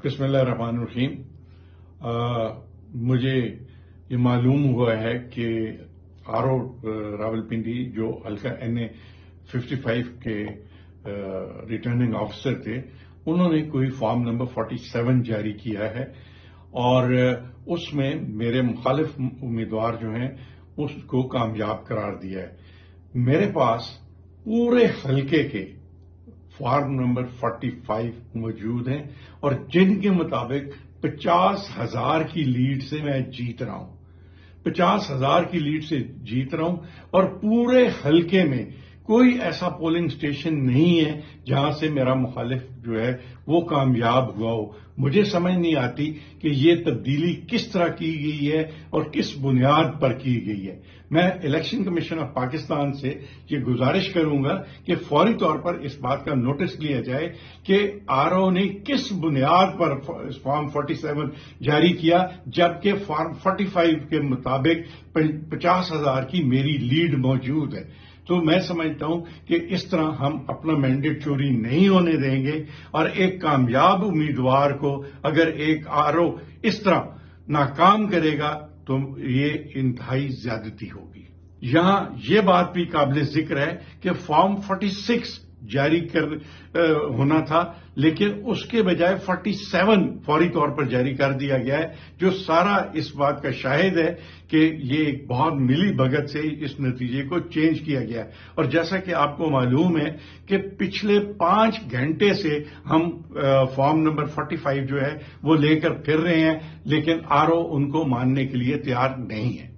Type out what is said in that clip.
बिस्मिल्लाहिर्रहमानिर्रहीम। मुझे ये मालूम हुआ है कि आरओ रावलपिंडी जो हल्का NA 55 के रिटर्निंग ऑफिसर थे, उन्होंने कोई फॉर्म नंबर 47 जारी किया है और उसमें मेरे मुखालिफ उम्मीदवार जो हैं उसको कामयाब करार दिया है। मेरे पास पूरे हल्के के फॉर्म नंबर 45 मौजूद हैं और जिनके मुताबिक 50,000 की लीड से मैं जीत रहा हूं। 50,000 की लीड से जीत रहा हूं और पूरे हल्के में कोई ऐसा पोलिंग स्टेशन नहीं है जहां से मेरा मुखालिफ जो है वो कामयाब हुआ हो। मुझे समझ नहीं आती कि ये तब्दीली किस तरह की गई है और किस बुनियाद पर की गई है। मैं इलेक्शन कमीशन ऑफ पाकिस्तान से ये गुजारिश करूंगा कि फौरी तौर पर इस बात का नोटिस लिया जाए कि आरओ ने किस बुनियाद पर फॉर्म 47 जारी किया, जबकि फॉर्म 45 के मुताबिक 50,000 की मेरी लीड मौजूद है। तो मैं समझता हूं कि इस तरह हम अपना मैंडेट चोरी नहीं होने देंगे और एक कामयाब उम्मीदवार को अगर एक आरओ इस तरह नाकाम करेगा तो ये इंतहाई ज्यादती होगी। यहां यह बात भी काबिल जिक्र है कि फॉर्म 46 जारी होना था, लेकिन उसके बजाय 47 फौरी तौर पर जारी कर दिया गया है, जो सारा इस बात का शाहिद है कि ये एक बहुत मिली भगत से इस नतीजे को चेंज किया गया है। और जैसा कि आपको मालूम है कि पिछले 5 घंटे से हम फॉर्म नंबर 45 जो है वो लेकर फिर रहे हैं, लेकिन आरओ उनको मानने के लिए तैयार नहीं है।